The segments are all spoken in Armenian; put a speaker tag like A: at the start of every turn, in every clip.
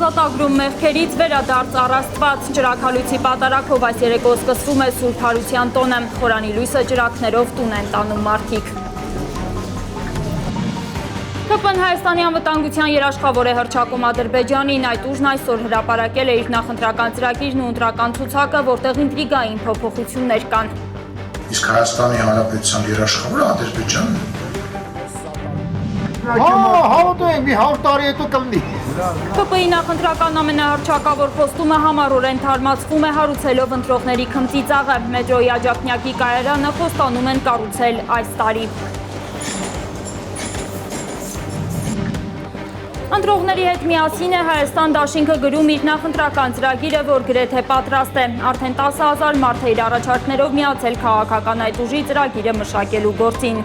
A: Ազատագրում մեղքերից վերադարձ առաստված ջրաքալույցի պատարակով այս երեկո սկսվում է Սուրբ Հարության տոնը, խորանի լույսը ջրակներով տուն են տանում մարդիկ։ ԿՊ-ն Հայաստանի անվտանգության երաշխավոր է հռչակում Ադրբեջանին, այդ ուժն այսօր հրապարակել է իր նախընտրական ծրագիրն ու ընտրական ցուցակը, որտեղ ինտրիգային փոփոխություններ կան։
B: Իսկ Հայաստանի Հանրապետության երաշխավորը Ադրբեջանն է։
C: մի 100 տարի հետո կլինի։
A: ԿՊ-ի նախընտրական ամենահռչակավոր խոստումը համառորեն թարմացվում է հարուցելով ընտրողների քմծիծաղը։ Մետրոյի աջակնյակի կայարանը խոստանում են կառուցել այս տարի։ Ընտրողների հետ միասին է Հայաստան դաշինքը գրում իր նախընտրական ծրագիրը, որ գրեթե պատրաստ է։ Արդեն 10,000 մարդ է իր առաջարկներով միացել քաղաքական այդ ուժի ծրագիրը մշակելու գործին։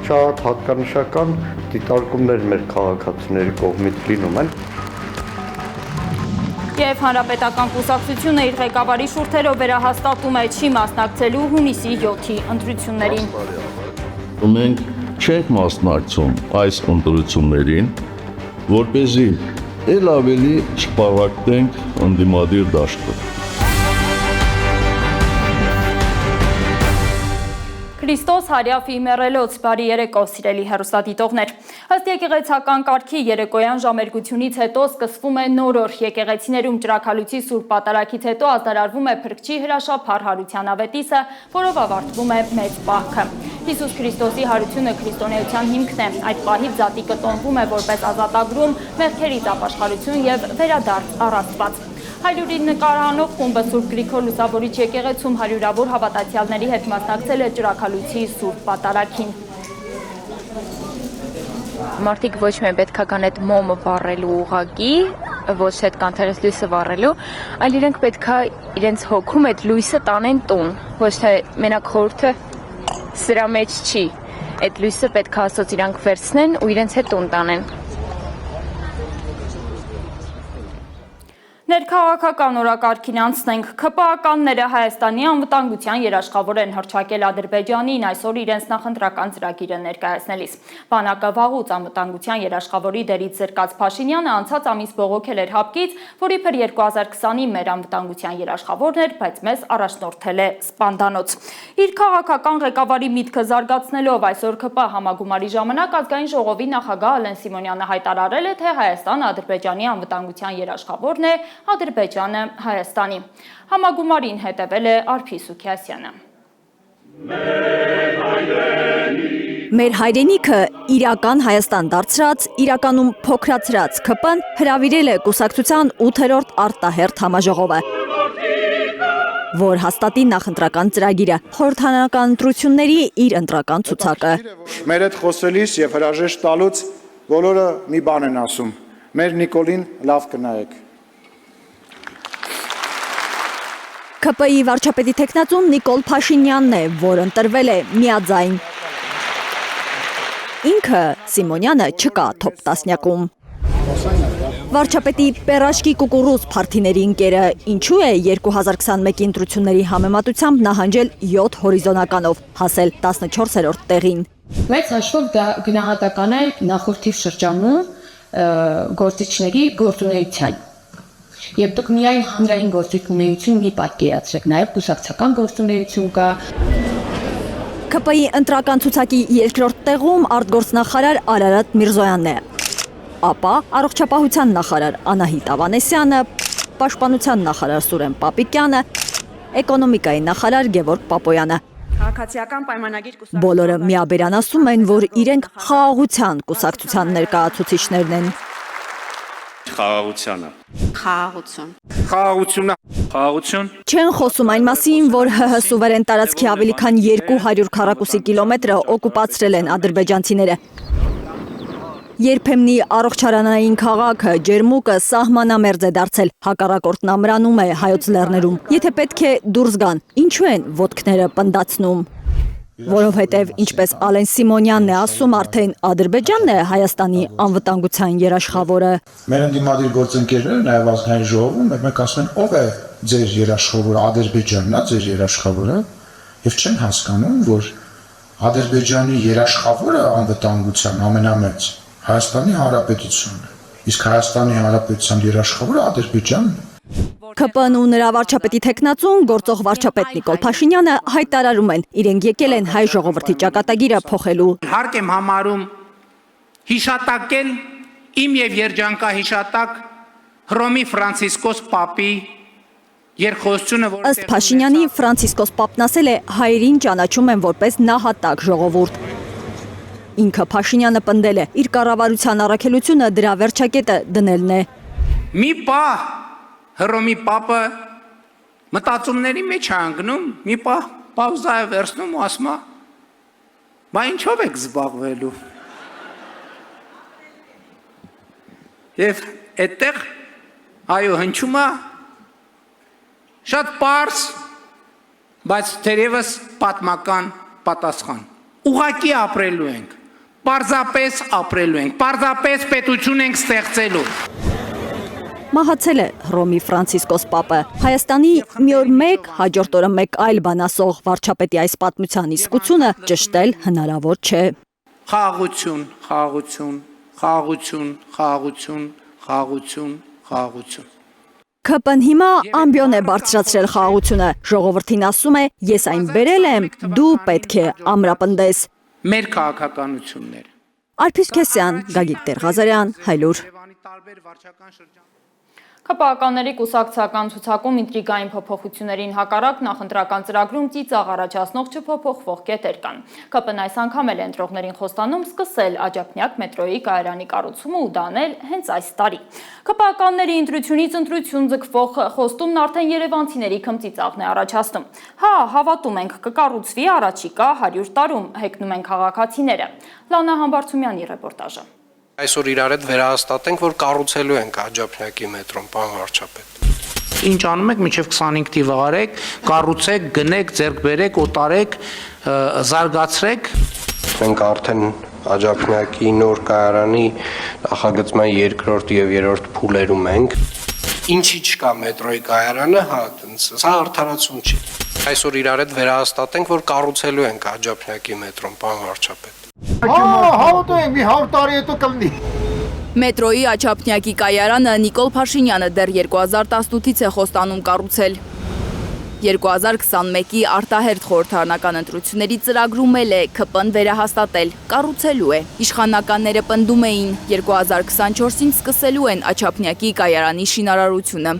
C: Շատ հատկանշական դիտարկումներ մեր քաղաքացիների կողմից լինում են։
A: Եվ Հանրապետական կուսակցությունը իր ղեկավարի շուրթերով վերահաստատում է չի մասնակցելու հունիսի 7-ի ընտրություններին։
D: Մենք չենք մասնակցում այս ընտրություններին, որպեսզի ել ավելի չպարակտենք ընդդիմադիր դաշտը։
A: Քրիստոս հարյաֆի մեռելոց, բարի երեկո սիրելի հեռուստադիտողներ։ Ըստ եկեղեցական կարգի երեկոյան ժամերգությունից հետո սկսվում է նոր օր։ Եկեղեցիներում ջրաքալույցի Սուրբ Պատարագից հետո ազդարարվում է Փրկչի հրաշափառ հարության ավետիսը, որով ավարտվում է մեծ պահքը։ Հիսուս Քրիստոսի հարությունը քրիստոնեության հիմքն է։ Այդ պահից զատիկը տոնվում է որպես ազատագրում, մեղքերից ապաշխարություն եւ վերադարձ առաստված։ 100-ին նկարահանող խումբը Սուրբ Գրիգոր Լուսավորիչ եկեղեցում հարյուրավոր հավատացյալների հետ մասնակցել է ջրաքալույցի Սուրբ Պատարագին։
E: Մարդիկ ոչ միայն պետք է կան այդ մոմը վառելու ուղղակի, ոչ այդ կանթերից լույսը վառելու, այլ իրենք պետք է իրենց հոգում այդ լույսը տանեն տուն, ոչ թե մենակ խորհուրդը սրա մեջ չի։ Այդ լույսը պետք է Աստծոց իրանք վերցնեն ու իրենց հետ տուն տանեն։
A: Ներքաղաքական օրակարգին անցնենք, ԿՊԱ-ականները Հայաստանի անվտանգության երաշխավոր են հռչակել Ադրբեջանին այսօր իրենց նախընտրական ծրագիրը ներկայացնելիս։ Բանակը վաղուց անվտանգության երաշխավորի դերից զրկած Փաշինյանը անցած ամիս բողոքել էր հապկից, որ իբր 2020-ի մեր անվտանգության երաշխավորն էր, բայց մեզ առաջնորդել է սպանդանոց։ Իր քաղաքական ղեկավարի միտքը զարգացնելով այսօր ԿՊԱ համագումարի ժամանակ ազգային ժողովի նախագահ Ալեն Սիմոնյանը հայտարարել է, թե Հայաստանը Ադրբեջանի անվտանգության երաշխավորն է, Ադրբեջանը Հայաստանի։ Համագումարին հետևել է Արփի Սուքիասյանը։
F: Մեր հայրենիքը իրական Հայաստան դարձրած, իրականում փոքրացրած ԿՊ-ն հրավիրել է կուսակցության 8-րդ արտահերթ համաժողովը, որ հաստատի նախընտրական ծրագիրը, խորհրդարանական ընտրությունների իր ընտրական ցուցակը։
G: Մեր հետ խոսելիս եւ հրաժեշտ տալուց բոլորը մի բան են ասում. մեր Նիկոլին լավ կնայեք։
F: ԿՊ-ի վարչապետի թեկնածուն Նիկոլ Փաշինյանն է, որ ընտրվել է միաձայն։ Ինքը Սիմոնյանը չկա թոփ տասնյակում։ Վարչապետի Պերաշկի կուկուռուզ փարթիների ընկերը ինչու է 2021-ի ընտրությունների համեմատությամբ նահանջել 7 հորիզոնականով, հասել 14-րդ տեղին։
H: Մեծ հաշվով դա գնահատական է նախորդի շրջանում գործիչների գործունեության։ Եվ դուք միայն հանրային գործունեություն մի պատկերացրեք, նաև կուսակցական գործունեություն կա։
F: ԿՊ-ի ընտրական ցուցակի երկրորդ տեղում արտգործնախարար Արարատ Միրզոյանն է, ապա առողջապահության նախարար Անահիտ Ավանեսյանը, պաշտպանության նախարար Սուրեն Պապիկյանը, էկոնոմիկայի նախարար Գևորգ Պապոյանը։
I: Քաղաքացիական պայմանագիր կուսակցության
F: բոլորը միաբերան ասում են, որ իրենք խաղաղության կուսակցության ներկայացուցիչներն են։
J: Խաղաղությունը։
I: Խաղաղություն։
F: Չեն խոսում այն մասին, որ ՀՀ սուվերեն տարածքի ավելի քան 200 քառակուսի կիլոմետրը օկուպացրել են ադրբեջանցիները։ Երբեմնի առողջարանային քաղաքը, ջերմուկը սահմանամերձ է դարձել, հակառակորդն ամրանում է հայոց լեռներում։ Եթե պետք է դուրս գան, ինչու են ոտքները պնդացնում։ Որովհետև, ինչպես Ալեն Սիմոնյանն է ասում, արդեն Ադրբեջանն է Հայաստանի անվտանգության երաշխավորը։
B: Մեր ընդդիմադիր գործընկերները նաև ազգային ժողովում մեկ ասում են, ով է ձեր երաշխավորը, Ադրբեջանն է ձեր երաշխավորը, եւ չեն հասկանում, որ Ադրբեջանի երաշխավորը անվտանգության ամենամեծ Հայաստանի Հանրապետությունն է։ Իսկ Հայաստանի Հանրապետության երաշխավորը Ադրբեջանն է։
F: ԿՊ-ն ու նրա վարչապետի թեկնածուն գործող վարչապետ Նիկոլ Փաշինյանը հայտարարում են, իրենք եկել են հայ ժողովրդի ճակատագիրը փոխելու։
J: Հարկ եմ համարում հիշատակել իմ եւ երջանկահիշատակ Հռոմի Ֆրանցիսկոս Պապի երկխոսությունը,
F: Ըստ Փաշինյանի, Ֆրանցիսկոս Պապն ասել է, հայերին ճանաչում են որպես նահատակ ժողովուրդ։ Ինքը Փաշինյանը պնդել է, իր կառավարության առաքելությունը դրա վերջակետը դնելն է։
J: մի պահ Հռոմի Պապը մտածումների մեջ է անգնում, մի պահ պաուզա է վերցնում ու ասում է. «Բա ինչով եք զբաղվելու»։ Եվ այդտեղ այո հնչում է շատ պարզ, բայց թերևս պատմական պատասխան։ Ուղղակի ապրելու ենք, պարզապես ապրելու ենք, պարզապես պետություն ենք ստեղծելու։
F: Մահացել է Հռոմի Ֆրանցիսկոս Պապը։ Հայաստանի մի օր մեկ, հաջորդ օրը մեկ այլ բան ասող վարչապետի այս պատմության իսկությունը ճշտել հնարավոր չէ։
J: Խաղաղություն, խաղաղություն, խաղաղություն, խաղաղություն, խաղաղություն, խաղաղություն։
F: ԿՊ-ն հիմա ամբիոն է բարձրացրել խաղաղությունը։ Ժողովրդին ասում է, ես այն բերել եմ, դու պետք է ամրապնդես։
J: Մեր քաղաքականությունները։
F: Արփիս Քեսյան, Գագիկ Տեր-Ղազարյան, Հայլուր։
A: ԿՊԱ-ականների կուսակցական ցուցակում ինտրիգային փոփոխություններին հակառակ նախընտրական ծրագրում ծիծաղ առաջացնող չփոփոխվող կետեր կան։ ԿՊ-ն այս անգամ էլ ընտրողներին խոստանում սկսել աջափնյակ մետրոյի կայարանի կառուցումը ու դա անել հենց այս տարի։ ԿՊԱ-ականների ընտրությունից ընտրություն ձգվող խոստումն արդեն երևանցիների քմծիծաղն է առաջացնում։ Հա, հավատում ենք, կկառուցվի առաջիկա 100 տարում, հեգնում են քաղաքացիները։ Լանա Համբարձումյանի ռեպորտաժը։
K: Այսօր իրար հետ վերահաստատենք, որ կառուցելու ենք աջափնյակի մետրոն, պարոն վարչապետ։
J: Ինչ անում եք, մինչև 25 թիվ արեք, կառուցեք, գնեք, ձեռք բերեք, օտարեք, զարգացրեք։
K: Մենք արդեն աջափնյակի նոր կայարանի նախագծման երկրորդ եւ երրորդ փուլերում ենք։ Ինչի չկա մետրոյի կայարանը, հա, սա արդարացում չի։ Այսօր իրար հետ վերահաստատենք, որ կառուցելու ենք աջափնյակի մետրոն, պարոն վարչապետ։
C: Հավատում եմ, մի 100 տարի հետո կլինի։
L: Մետրոյի աջափնյակի կայարանը Նիկոլ Փաշինյանը դեռ 2018-ից է խոստանում կառուցել։ 2021-ի արտահերթ խորհրդարանական ընտրությունների ծրագրում էլ է ԿՊ-ն վերահաստատել, կառուցելու է։ Իշխանականները պնդում էին 2024-ին սկսելու են աջափնյակի կայարանի շինարարությունը։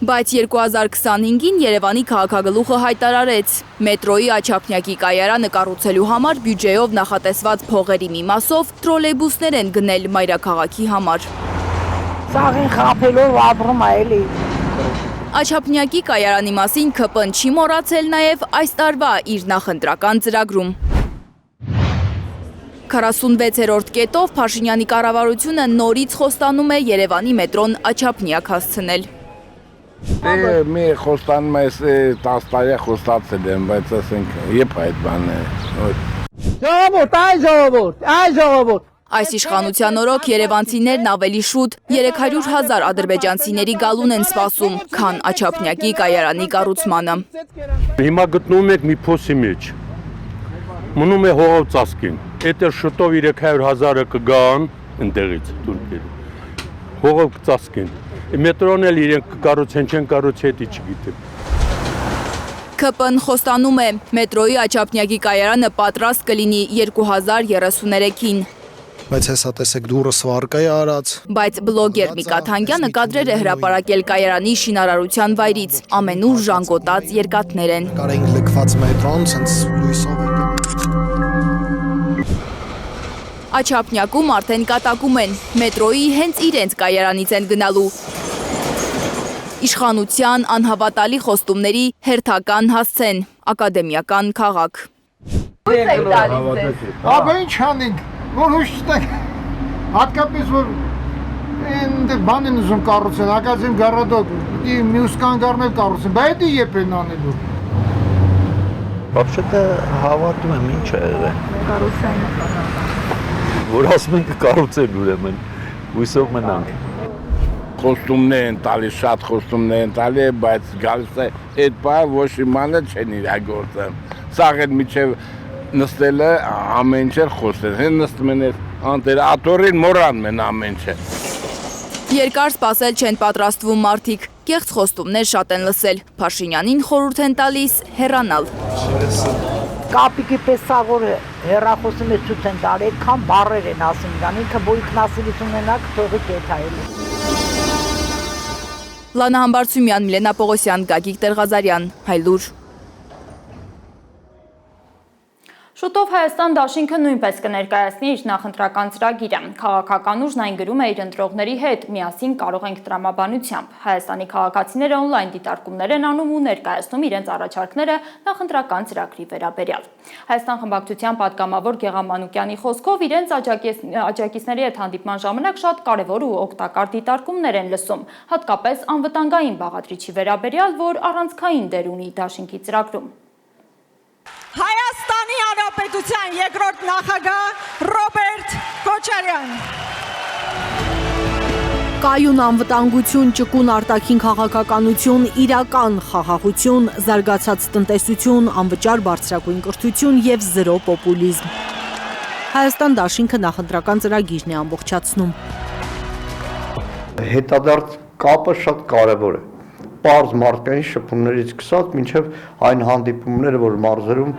L: Բայց 2025-ին Երևանի քաղաքագլուխը հայտարարեց, մետրոյի աջափնյակի կայարանը կառուցելու համար բյուջեով նախատեսված փողերի մի մասով տրոլեյբուսներ են գնել մայրաքաղաքի համար։
M: Սաղին խափելով ապրում է էլի։
L: Աջափնյակի կայարանի մասին ԿՊ-ն չի մոռացել նաև այս տարվա իր նախընտրական ծրագրում։ 46-րդ կետով Փաշինյանի կառավարությունը նորից խոստանում է Երևանի մետրոն աջափնյակ հասցնել։
N: Մի խոստանում ես 10 տարի խոստացել եմ, բայց ասենք երբ այդ բանը։
L: Ժողովուրդ։ Այս իշխանության օրոք երևանցիներն ավելի շուտ 300,000 ադրբեջանցիների գալուն են սպասում, քան աջափնյակի կայարանի կառուցմանը։
O: Հիմա գտնվում եք մի փոսի մեջ։ Մնում է հողով ծածկին։ Էդ շուտով 300,000-ը կգան ընդեղից թուրքերը։ Հողով կծածկին։ Մետրոն էլ իրենք կառուցեն, չեն կառուցի, հետի չգիտեմ։
L: ԿՊ-ն խոստանում է, մետրոյի աջափնյակի կայարանը պատրաստ կլինի 2033-ին։
P: Բայց հեսա տեսեք դուրը սվարկա է արած։
L: Բայց բլոգեր Միկա Թանգյանը կադրեր է հրապարակել կայարանի շինարարության վայրից, ամենուր ժանգոտած երկաթներ են։
P: Կարենք լքված մետրոն, սենց լույսով է։
L: Աջափնյակում արդեն կատակում են, մետրոյի հենց իրենց կայարանից են գնալու։ Իշխանության անհավատալի խոստումների հերթական հասցեն, ակադեմիական քաղաք։
C: Ապա ինչ անենք, որ հույս չտանք, հատկապես որ այնտեղ բան են ուզում կառուցեն, ակադեմ գարադոկ, մյուս կանգառներ կառուցեն, բա էդի եփ են անելու։
Q: Вообще-то հավատում եմ ինչ է եղել։
L: Կառուցեն։
Q: Որ ասում են կառուցեն ուրեմն, հույսով մնանք։
N: Խոստումներ են տալիս, շատ խոստումներ են տալի, բայց գալիս է այդ բանը ոչ իմանը չեն իրագործում։ Սաղ էլ միջև նստելը ամեն ինչ խոսել, հեն նստում են անտեր ատորին մորանում են ամեն ինչ։
L: Երկար սպասել չեն պատրաստվում մարդիկ, կեղծ խոստումներ շատ են լսել, Փաշինյանին խորհուրդ են տալիս հեռանալ։
M: Կապիկի պես սա որ հեռախոսի մեջ ցույց են տալի, այդքան բառեր են ասում իրան, ինքը որ ինքնասիրություն ունենակ թողի կեթայելի։
L: Լանա Համբարձումյան, Միլենա Պողոսյան, Գագիկ Տեր-Ղազարյան, Հայլուր։
A: Շուտով Հայաստան դաշինքը նույնպես կներկայացնի իր նախընտրական ծրագիրը։ Քաղաքական ուժն այն գրում է իր ընտրողների հետ միասին կարող ենք տրամաբանությամբ։ Հայաստանի քաղաքացիները օնլայն դիտարկումներ են անում ու ներկայացնում իրենց առաջարկները նախընտրական ծրագրի վերաբերյալ։ Հայաստան խմբակցության պատգամավոր Գեղամ Մանուկյանի խոսքով իրենց աջակիցների հետ հանդիպման ժամանակ շատ կարևոր ու օգտակար դիտարկումներ են լսում, հատկապես անվտանգային բաղադրիչի վերաբերյալ, որ առանցքային դեր ունի դաշինքի ծրագրում։
R: Հայաստանի Հանրապետության երկրորդ նախագահ Ռոբերտ Քոչարյան։
F: Կայուն անվտանգություն, ճկուն արտաքին քաղաքականություն, իրական խաղաղություն, զարգացած տնտեսություն, անվճար բարձրագույն կրթություն եւ զրո պոպուլիզմ։ Հայաստան դաշինքը նախընտրական ծրագիրն է ամբողջացնում։
S: Հետադարձ կապը շատ կարևոր է։ Պարզ մարդկային շփումներից սկսած մինչև այն հանդիպումները, որ մարզերում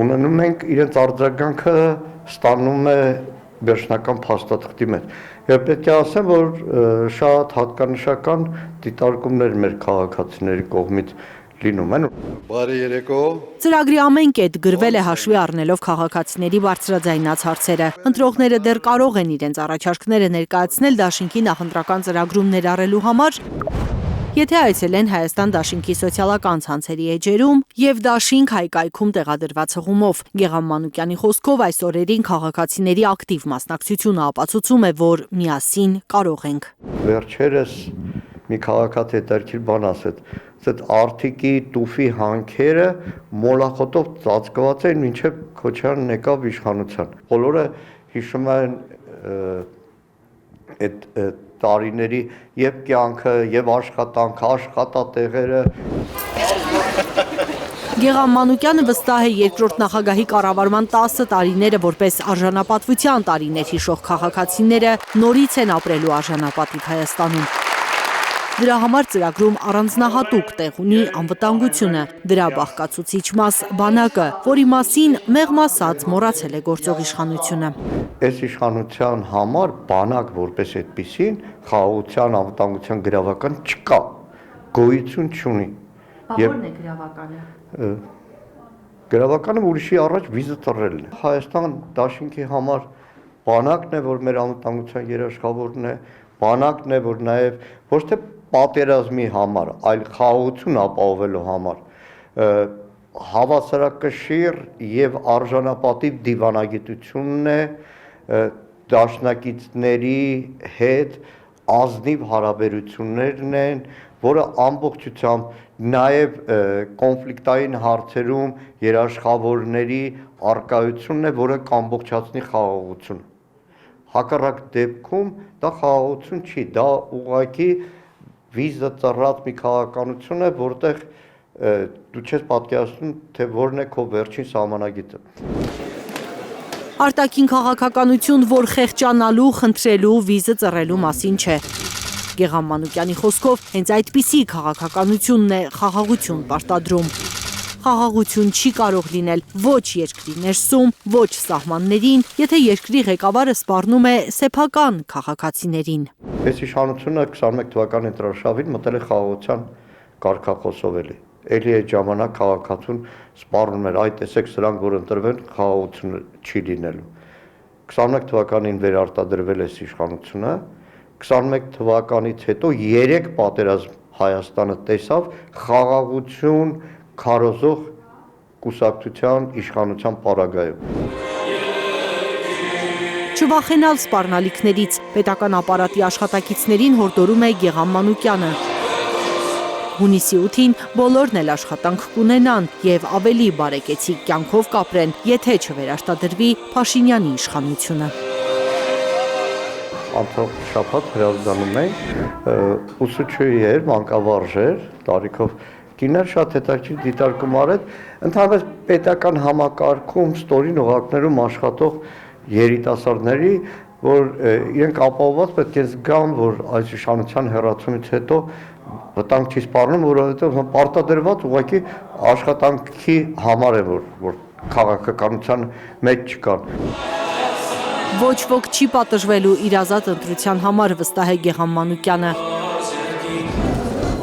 S: ունենում ենք, իրենց արձագանքը ստանում է վերջնական փաստաթղթի մեջ։ Եվ պետք է ասեմ, որ շատ հատկանշական դիտարկումներ մեր քաղաքացիների կողմից լինում են։
T: Բարի երեկո։
F: Ծրագրի ամեն կետ գրվել է հաշվի առնելով քաղաքացիների բարձրաձայնած հարցերը։ Ընտրողները դեռ կարող են իրենց առաջարկները ներկայացնել դաշինքի նախընտրական ծրագրում ներառելու համար, եթե այցելեն Հայաստան դաշինքի սոցիալական ցանցերի էջերում եւ դաշինք հայկայքում տեղադրված հղումով։ Գեղամ Մանուկյանի խոսքով այս օրերին քաղաքացիների ակտիվ մասնակցությունը ապացուցում է, որ միասին կարող ենք։
S: Վերջերս մի քաղաքացի բան ասեց, այդ արտիկի տուֆի հանքերը մոլախոտով ծածկված էին, մինչև Քոչարյանն եկավ իշխանության։ Բոլորը հիշում են այդ տարիների եւ կյանքը եւ աշխատանքը, աշխատատեղերը։
F: Գեղամ Մանուկյանը վստահ է երկրորդ նախագահի կառավարման 10 տարիները որպես արժանապատվության տարիներ հիշող քաղաքացիները նորից են ապրելու արժանապատիվ Հայաստանում։ Դրա համար ծրագրում առանձնահատուկ տեղ ունի անվտանգությունը, դրա բաղկացուցիչ մաս բանակը, որի մասին մեղմ ասած մոռացել է գործող իշխանությունը։
S: Այս իշխանության համար բանակ որպես այդպիսին խաղաղության, անվտանգության գրավական չկա, գոյություն չունի։
F: Որն է գրավականը։
S: Գրավականը ուրիշի առաջ վիզը ծռելն է։ Հայաստան դաշինքի համար բանակն է, որ մեր անվտանգության երաշխավորն է, բանակն է, որ նաև ոչ թե պատերազմի համար, այլ խաղաղություն ապահովելու համար հավասարակշիռ եւ արժանապատիվ դիվանագիտությունն է դաշնակիցների հետ ազնիվ հարաբերություններն են, որը ամբողջությամբ նաև կոնֆլիկտային հարցերում երաշխավորների արկայությունն է, որը կամբողջացնի խաղաղությունը։ Հակառակ դեպքում դա խաղաղություն չի, դա ուղղակի վիզը ծռած մի քաղաքականություն է, որտեղ դու չես պատկերացնում, թե որն է քո վերջին սահմանագիծը։
F: Արտաքին քաղաքականություն, որ խեղճանալու, խնդրելու, վիզը ծռելու մասին չէ։ Գեղամ Մանուկյանի խոսքով հենց այդպիսի քաղաքականությունն է խաղաղություն պարտադրում։ Խաղաղություն չի կարող լինել ոչ երկրի ներսում, ոչ սահմաններին, եթե երկրի ղեկավարը սպառնում է սեփական քաղաքացիներին։
S: Այս իշխանությունը 21 թվականի ընտրաշավին մտել է խաղաղության կարգախոսով էլի։ Էլի այդ ժամանակ քաղաքացուն սպառնում էր, այ տեսեք սրանք, որ ընտրվեն, խաղաղություն չի լինելու։ 21 թվականին վերարտադրվել է իշխանությունը, 21 թվականից հետո 3 պատերազմ Հայաստանը տեսավ խաղաղություն քարոզող կուսակցության իշխանության պարագայում։
F: Չվախենալ սպառնալիքներից, պետական ապարատի աշխատակիցներին հորդորում է Գեղամ Մանուկյանը։ Հունիսի 8-ին բոլորն էլ աշխատանք կունենան եւ ավելի բարեկեցիկ կյանքով կապրեն, եթե չվերարտադրվի Փաշինյանի իշխանությունը։
S: Անցյալ շաբաթ հրավիրանում ենք ուսուցչուհի էր, մանկավարժ էր, տարիքով կիներ, շատ հետաքրքիր դիտարկում արեց, ընդհանրապես պետական համակարգում, ստորին օղակներում աշխատող երիտասարդների, որ իրենք ապահովված պետք է զգան, որ այս իշխանության հեռացումից հետո վտանգ չի սպառնում, որովհետև պարտադրված ուղղակի աշխատանքի համար է, որ քաղաքականության մեջ չկան։
F: Ոչ ոք չի պատժվելու իր ազատ ընտրության համար, վստահ է Գեգամ Մանուկյանը։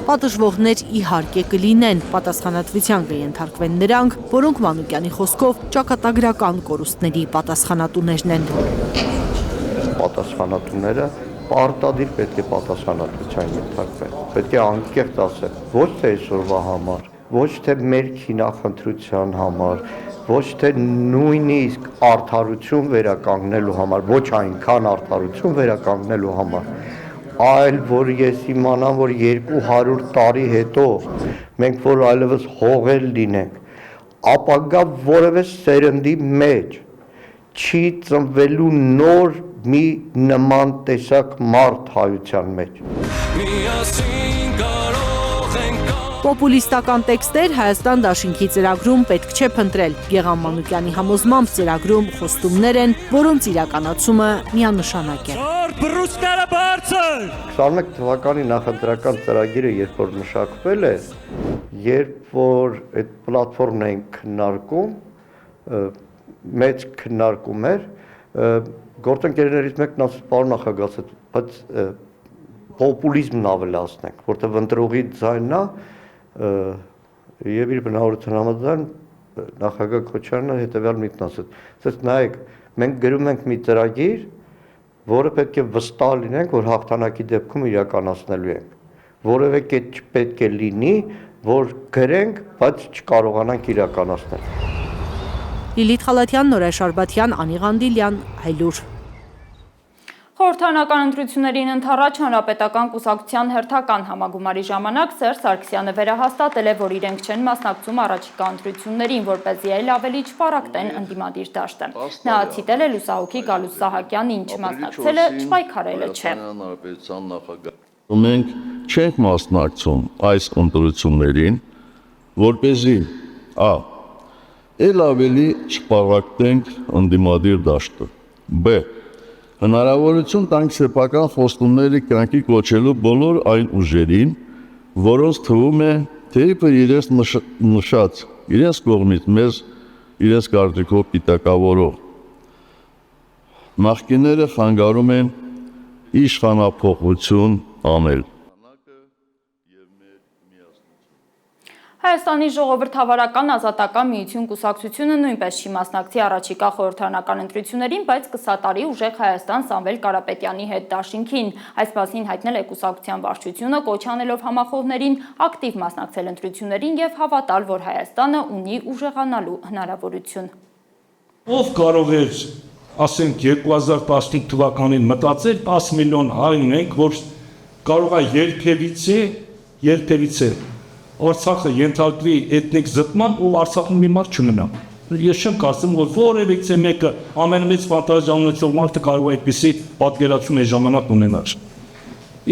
F: Պատժվողներ իհարկե կլինեն, պատասխանատվության կենթարկվեն նրանք, որոնք Մանուկյանի խոսքով ճակատագրական կորուստների պատասխանատուներն են։
S: Պատասխանատուները պարտադիր պետք է պատասխանատվության ենթարկվեն։ Պետք է անկեղծ ասել, ոչ թե այսօրվա համար, ոչ թե մեր քինախնդրության համար, ոչ թե նույնիսկ արդարություն վերականգնելու համար, ոչ այնքան արդարություն վերականգնելու համար, այլ որ ես իմանամ, որ 200 տարի հետո մենք որ այլևս հողեր լինենք, ապագա որևէ սերնդի մեջ չի ծնվելու նոր մի նման տեսակ մարդ հայության մեջ։
F: Պոպուլիստական տեքստեր Հայաստան դաշինքի ծրագրում պետք չէ փնտրել։ Գեգամ Մանուկյանի համոզմամբ ծրագրում խոստումներ են, որոնց իրականացումը միանշանակ է։
S: 21 թվականի նախընտրական ծրագիրը երբ որ մշակվել է, երբ որ այդ պլատֆորմն էին քննարկում, մեծ քննարկում էր, գործընկերներից մեկն ասաց, պարոն նախագահ, բայց պոպուլիզմն ավելացնենք, որտեղ ընտրողի ձայնն է, եւ իր բնավորության համաձայն նախագահ Քոչարյանը հետեւյալ միտքն ասաց, նայեք, մենք գրում ենք մի ծրագիր, որը պետք է վստահ լինենք, որ հաղթանակի դեպքում իրականացնելու ենք։ Որևէ կետ չպետք է լինի, որ գրենք, բայց չկարողանանք իրականացնել։
F: Լիլիթ Խալաթյան, Նորայր Շարբաթյան, Անի Ղանդիլյան, Հայլուր։
A: Խորհրդարանական ընտրություններին ընդառաջ Հանրապետական կուսակցության հերթական համագումարի ժամանակ Սերժ Սարգսյանը վերահաստատել է, որ իրենք չեն մասնակցում առաջիկա ընտրություններին, որպեսզի այլ ավելի չպարակտեն ընդդիմադիր դաշտը։ Նա ցիտել է լուսահոգի Գալուստ Սահակյանին, չմասնակցելը չպայքարելը չէ։
D: Մենք չենք մասնակցում այս ընտրություններին, որպեսզի այլ ավելի չպարակտենք ընդդիմադիր դաշտը։ Բ. Հնարավորություն տանք սեփական խոստումների կյանքի կոչելու բոլոր այն ուժերին, որոնց թվում է, թե իբր իրենց նշած, իրենց կողմից մեզ իրենց կարծիքով պիտակավորող նախկինները խանգարում են իշխանափոխություն անել։
A: Հայաստանի ժողովրդավարական ազատական միություն կուսակցությունը նույնպես չի մասնակցի առաջիկա խորհրդարանական ընտրություններին, բայց կսատարի ուժեղ Հայաստան Սամվել Կարապետյանի հետ դաշինքին։ Այս մասին հայտնել է կուսակցության վարչությունը, կոչ անելով համախոհներին ակտիվ մասնակցել ընտրություններին եւ հավատալ, որ Հայաստանը ունի ուժեղանալու հնարավորություն։
T: Ով կարող էր, ասենք 2015 թվականին մտածել 10 միլիոն հայ ունենք, որ կարող է երբևիցե Արցախը ենթարկվի էթնիկ զտման ու Արցախում մի մարդ չմնա։ Ես չեմ կարծում, որ որևէ մեկը ամենամեծ ֆանտազիաներով մարդը կարող է այդպիսի պատկերացում է ժամանակ ունենալ։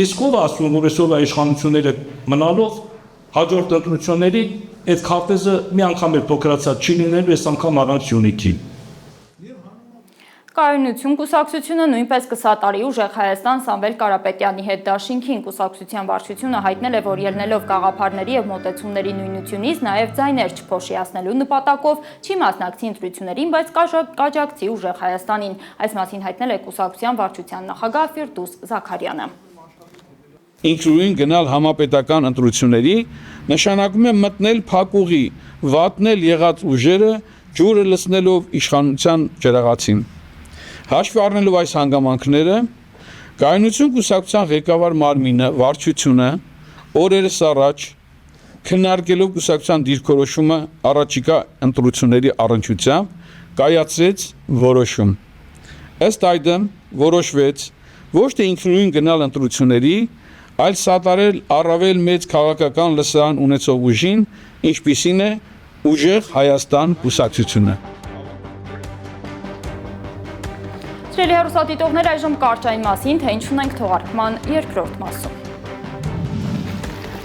T: Իսկ ով ասում, որ այսօր իշխանությունները մնալով հաջորդ ընտրությունների այդ քարտեզը մի անգամ էլ փոքրացած չի լինելու, այս անգամ առանց Յունիքի։
A: Կայունություն կուսակցությունը նույնպես կսատարի ուժեղ Հայաստան Սամվել Կարապետյանի հետ դաշինքին։ Կուսակցության վարչությունը հայտնել է, որ ելնելով գաղափարների եւ մոտեցումների նույնությունից, նաեւ ձայներ չփոշիացնելու նպատակով չի մասնակցի ընտրություններին, բայց կաջակցի ուժեղ Հայաստանին։ Այս մասին հայտնել է կուսակցության վարչության նախագահ Ֆիրդուս Զաքարյանը։
U: Ինքնուրույն գնալ համապետական ընտրությունների նշանակում է մտնել փակուղի, վատնել եղած ուժերը, ջուրը լցնելով իշխանության ջրաղացին։ Հաշվի առնելով այս հանգամանքները, Կայունություն կուսակցության ղեկավար մարմինը, վարչությունը օրերս առաջ քննարկելով կուսակցության դիրքորոշումը առաջիկա ընտրությունների առնչությամբ կայացրեց որոշում։ Ըստ այդմ որոշվեց ոչ թե ինքնուրույն գնալ ընտրությունների, այլ սատարել առավել մեծ քաղաքական լսարան ունեցող ուժին, ինչպիսին է ուժեղ Հայաստան կուսակցությունը։
A: Սիրելի հեռուստադիտողներ, այժմ կարճային մասին, թե ինչ ունենք թողարկման երկրորդ մասում։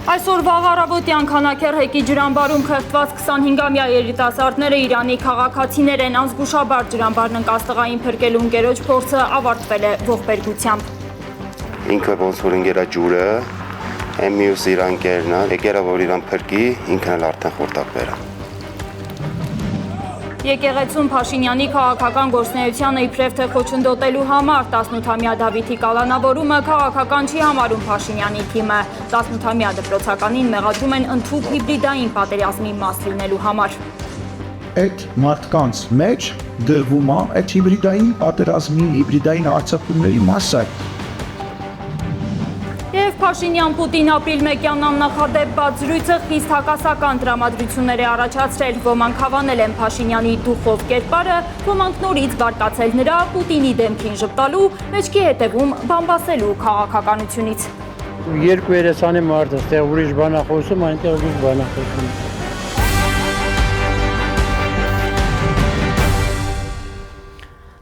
A: Այսօր վաղ առավոտյան Քանաքեռ հեկի ջրամբարում խեղդված 25-ամյա երիտասարդները Իրանի քաղաքացիներ են, անզգուշաբար ջրամբարն ընկած փրկելու ընկերոջ փորձը ավարտվել է ողբերգությամբ։
E: Ինքը ոնց որ ընկերա ջուրը, մյուս իր ընկերն է, եկել որ իրան փրկի, ինքն էլ արդեն խորտակ բերա։
A: Եկեղեցում Փաշինյանի քաղաքական գործունեությանը իբրև թե խոչընդոտելու համար 18-ամյա Դավիթի կալանավորումը քաղաքական չի համարում Փաշինյանի թիմը, 18-ամյա դպրոցականին մեղադրում են ընդհուպ հիբրիդային պատերազմի մաս լինելու համար։
B: Այդ մարդկանց մեջ դրվում է այդ հիբրիդային պատերազմի, հիբրիդային հարձակումների մասը։
A: Եվ Փաշինյան-Պուտին ապրիլ 1-յան աննախադեպ բաց զրույցը խիստ հակասական տրամադրություններ է առաջացրել, ոմանք հավանել են Փաշինյանի դուխով կերպարը, ոմանք նորից բարկացել նրա Պուտինի դեմքին ժպտալու, մեջքի հետևում բամբասելու քաղաքականությունից։
C: Երկու երեսանի մարդ է, ստեղ ուրիշ բան է խոսում, այնտեղ ուրիշ բան է խոսում։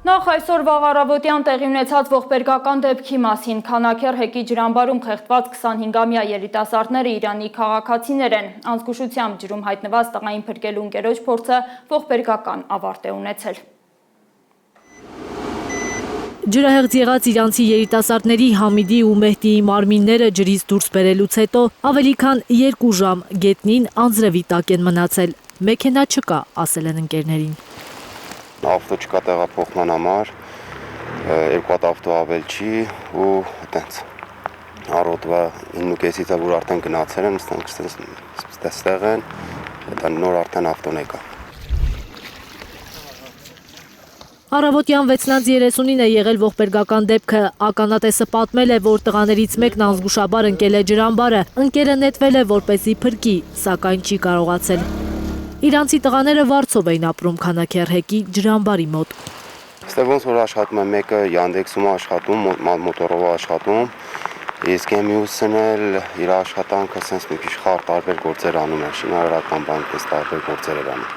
A: Նախ այսօր վաղ առավոտյան տեղի ունեցած ողբերգական դեպքի մասին Քանաքեռ հեկի ջրամբարում խեղդված 25-ամյա երիտասարդները Իրանի քաղաքացիներ են, անզգուշությամբ ջրում հայտնված տղային փրկելու ընկերոջ փորձը ողբերգական ավարտ է ունեցել։
F: Ջրահեղձ եղած իրանցի երիտասարդների Համիդի ու Մեհդիի մարմինները ջրից դուրս բերելուց հետո ավելի քան 2 ժամ գետնին անձրևի տակ են մնացել։ Մեքենա չկա, ասել են ընկերներին։
E: Ավտո չկա տեղափոխման համար, երկու հատ ավտո ավել չի ու այտենց առօտվա 9:30-ից որ արդեն գնացել են, ստեղ են, դա նոր արդեն ավտոն եկա։
F: Առավոտյան 6:39-ին է եղել ողբերգական դեպքը, ականատեսը պատմել է, որ տղաներից մեկն անզգուշաբար ընկել է ջրամբարը, ընկերը նետվել է որպեսզի փրկի, սակայն չի կարողացել։ Իրանցի տղաները վարձով էին ապրում Քանաքեռ հեկի ջրամբարի մոտ։
E: Ստեղ ոնց որ աշխատում է, մեկը Yandex-ում աշխատում, մոտորով աշխատում, իսկ մյուսն էլ իր աշխատանքը sense մի քիչ խառ տարբեր գործեր անում է, շինարարական բանկից տարբեր գործեր էր անում։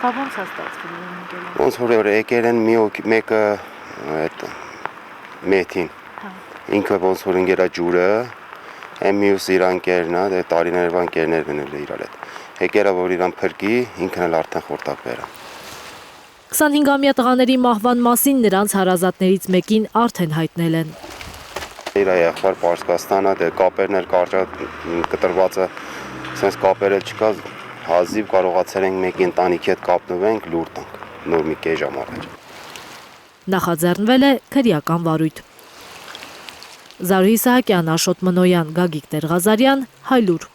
A: Ո՞նց է ստացվում ընկել։
E: Ոնց որ եկել են մեկը այդ Մեհդին։ Ինքը ոնց որ ընկերա ջուրը, մյուս իր ընկերն է, տարիներով ընկերներն են իրար հետ։ Եկել որ իրան փրկի, ինքն էլ արդեն խորտակ բերա։
F: 25-ամյա տղաների մահվան մասին նրանց հարազատներից մեկին արդեն հայտնել են։
E: Իր եղբայր Պարսկաստանը, դե կապերն էլ կարճ կտրված է, sense կապերը չկա, հազիվ կարողացել ենք մեկի ընտանիքի հետ կապնվենք, լուր տանք, նոր մի կես ժամ առաջ։
F: Նախաձեռնվել է քրեական վարույթ։ Զարուհի Սահակյան, Աշոտ Մնոյան, Գագիկ Տեր-Ղազարյան, Հայլուր։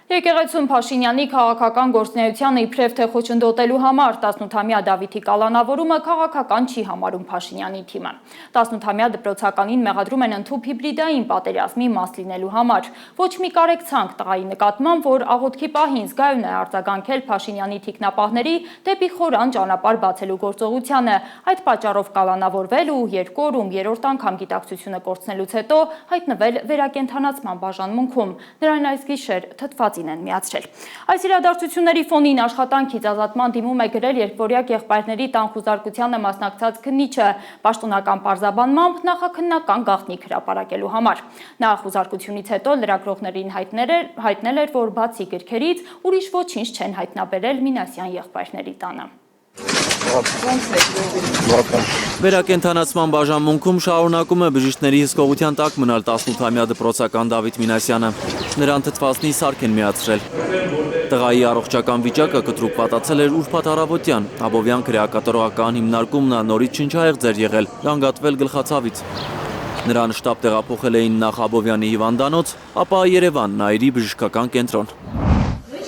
A: Եկեղեցում Փաշինյանի քաղաքական գործունեությանը իբրև թե խոչընդոտելու համար 18-ամյա Դավիթի կալանավորումը քաղաքական չի համարում Փաշինյանի թիմը։ 18-ամյա դպրոցականին մեղադրում են ընդհուպ հիբրիդային պատերազմի մաս լինելու համար։ Ոչ մի կարեկցանք տղայի նկատմամբ, որ աղոթքի պահին զգայուն է արձագանքել Փաշինյանի թիկնապահների դեպի խորան ճանապարհ բացելու գործողությանը, այդ պատճառով կալանավորվել ու 2 օրում 3-րդ անգամ գիտակցությունը կորցնելուց հետո հայտնվել վերակենդանացման բաժանմունքում։ Նրան այս գիշեր թթված են միացրել։ Այս իրադարձությունների ֆոնին աշխատանքից ազատման դիմում է գրել երկվորյակ եղբայրների տան խուզարկությանը մասնակցած քննիչը պաշտոնական պարզաբանմամբ նախաքննական գաղտնիք հրապարակելու համար։ Նա խուզարկությունից հետո լրագրողներին հայտնել էր, որ բացի գրքերից ուրիշ ոչինչ չեն հայտնաբերել Մինասյան եղբայրների տանը։
V: Վերակենդանացման բաժանմունքում շարունակում է բժիշկների հսկողության տակ մնալ 18-ամյա դպրոցական Դավիթ Մինասյանը։ Նրան թթվածնի սարք են միացրել։ Տղայի առողջական վիճակը կտրուկ պատացել էր ուրբաթ առավոտյան։ Աբովյան քրեակատարողական հիմնարկումն նորից շնչահեղձ էր եղել, գանգատվել գլխացավից։ Նրան շտապ տեղափոխել էին նախ Աբովյանի հիվանդանոց, ապա Երևան Նայիրի բժշկական կենտրոն։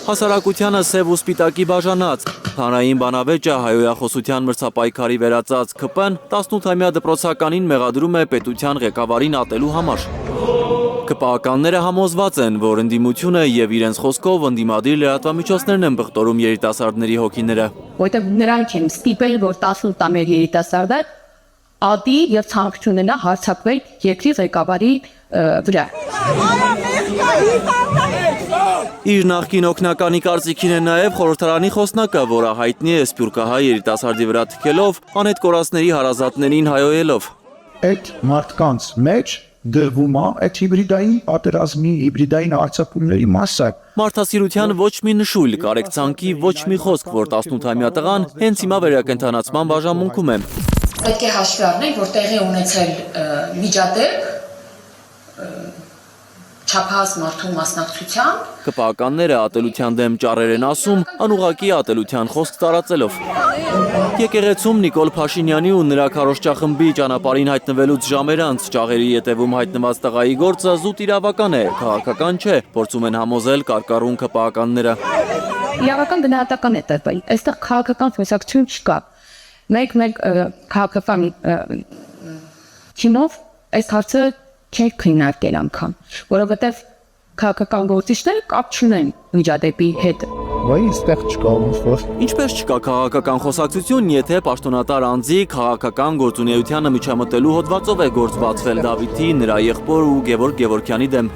V: Հասարակությանը սև ու սպիտակի բաժանած, հանրային բանավեճը հայոյախոսության մրցապայքարի վերածած ԿՊ-ն 18-ամյա դպրոցականին մեղադրում է պետության ղեկավարին ատելու համար։ ԿՊԱ-ականները համոզված են, որ ընդդիմությունը եւ իրենց խոսքով ընդդիմադիր լրատվամիջոցներն են բղտորում երիտասարդների հոգիները։
H: Որտեղ նրանք են ստիպել, որ 18-ամյա երիտասարդը ատի եւ ցանկություն ունենա հարձակվել երկրի ղեկավարի վրա։
V: Իր նախկին օգնականի կարծիքին է նաև խորհրդարանի խոսնակը, որը հայտնի է սփյուռքահայ երիտասարդի վրա թքելով, անհետ կորածների հարազատներին հայոյելով։
B: Այդ մարդկանց մեջ դրվում է այդ հիբրիդային պատերազմի, հիբրիդային հարձակումների մասը։
V: Մարդասիրության ոչ մի նշույլ, կարեկցանքի ոչ մի խոսք, որ 18-ամյա տղան հենց հիմա վերակենդանացման բաժանմունքում է։
H: Պետք է հաշվի առնել, որ տեղի ունեցել միջադեպ չափահաս մարդու մասնակցությամբ։
V: ԿՊԱ-ականները ատելության դեմ ճառեր են ասում, անուղղակի ատելության խոսք տարածելով։ Եկեղեցում Նիկոլ Փաշինյանի ու նրա քարոզչախմբի ճանապարհին հայտնվելուց ժամեր անց ճաղերի ետևում հայտնված տղայի գործը զուտ իրավական է, քաղաքական չէ, փորձում են համոզել կարկառուն ԿՊԱ-ականները։
H: Իրավական գնահատական է տրվել, այստեղ քաղաքական խոսակցություն չկա։ Մենք քաղաքական քինով այս հարցը չենք քննարկել անգամ, որովհետև քաղաքական գործիչները կապ չունեն միջադեպի հետ։
V: Ինչպես չկա քաղաքական խոսակցություն, եթե պաշտոնատար անձի քաղաքական գործունեությանը միջամտելու հոդվածով է գործ բացվել Դավիթի, նրա եղբոր ու Գևորգ Գևորգյանի դեմ։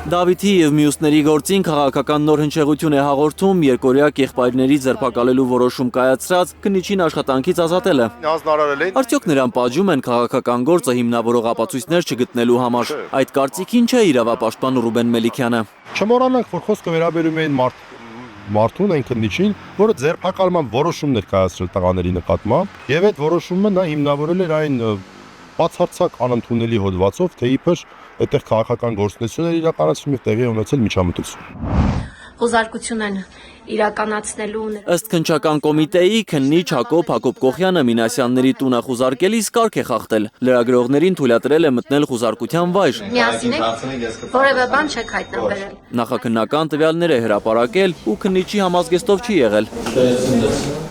V: Դավիթի եւ մյուսների գործին քաղաքական նոր հնչեղություն է հաղորդում երկօրյա եղբայրների ձերբակալելու որոշում կայացրած քննիչին աշխատանքից ազատելը։ Արդյոք նրան պատժում են քաղաքական գործը հիմնավորող ապացույցներ չգտնելու համար։ Այդ կարծիքին չէ իրավապաշտպան Ռուբեն Մելիքյանը։
G: Չմոռանանք, որ խոսքը վերաբերում է մարդուն, այն քննիչին, որը ձերբակալման որոշումներ կայացրել տղաների նկատմամբ, եւ այդ որոշումը նա հիմնավորել էր այն բացարձակ անընդունելի հոդվածով, թե իբր այդտեղ քաղաքական գործունեություններ իրականացվում եւ տեղի ունեցել միջամտություն։
I: Խոզարկություն են իրականացնելու։
V: Ըստ քննչական կոմիտեի քննիչ Հակոբ Հակոբկոխյանը Մինասյանների տունը խուզարկելիս կարգ է խախտել։ Լրագրողներին թույլատրել է մտնել խուզարկության վայր։
I: Միասին եք, որևէ բան չեք հայտնաբերել։
V: Նախաքննական տվյալներ է հրապարակել ու քննիչի համազգեստով չի եղել։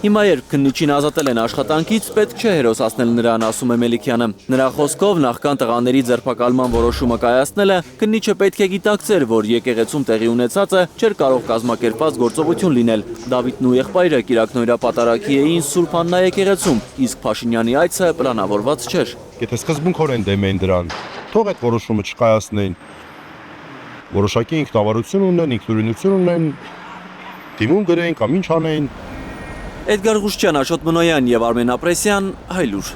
V: Հիմա երբ քննիչին ազատել են աշխատանքից, պետք չէ հերոսացնել նրան, ասում է Մելիքյանը։ Նրա խոսքով նախքան տղաների ձերբակալման որոշումը կայացնելը քննիչը պետք է գիտակցեր, որ եկեղեցում տեղի ունեցածը չէր կարող կազմակերպված գործողություն լինել։ Դավիթն ու եղբայրը կիրակնօրապատարագի էին Սուրբ Աննա եկեղեցում, իսկ Փաշինյանի այցը պլանավորված չէր։
G: Եթե սկզբունքորեն դեմ են դրան, թող այդ որոշումը չկայացնեն։ Որոշակի ինքնավարություն ունեն, ինքնուրույնություն ունեն, դիմում գրեն կամ ինչ անեն։
V: Էդգար Ղուշչյան, Աշոտ Մնոյան եւ Արմեն Ապրեսյան, Հայլուր։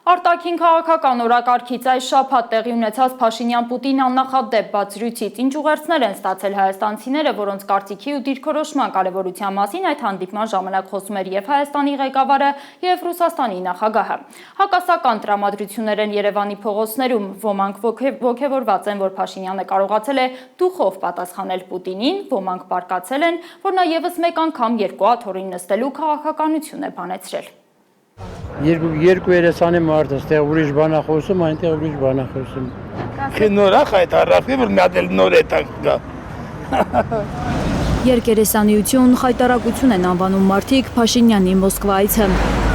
A: Արտաքին քաղաքական օրակարգից այս շաբաթ տեղի ունեցած Փաշինյան-Պուտին աննախադեպ բացրույցից ինչ ուղերձներ են ստացել հայաստանցիները, որոնց կարծիքի ու դիրքորոշման կարևորության մասին այդ հանդիպման ժամանակ խոսում էր եւ Հայաստանի ղեկավարը եւ Ռուսաստանի նախագահը։ Հակասական տրամադրություններ են Երևանի փողոցներում, ոմանք ոգևորված են, որ Փաշինյանը կարողացել է դուխով պատասխանել Պուտինին, ոմանք բարկացել են, որ նա եւս մեկ անգամ երկու աթոռին նստելու քաղաքականություն է բանեցրել։
W: Երկու երեսանի մարդը, ստեղ ուրիշ բան է խոսում, այնտեղ ուրիշ բան է խոսում։
N: Նորախ այդ առավի, որ նա դել նոր է տակ գա։
F: Երկերեսանիություն, խայտարակություն են անվանում մարդիկ Փաշինյանի Մոսկվայիցը։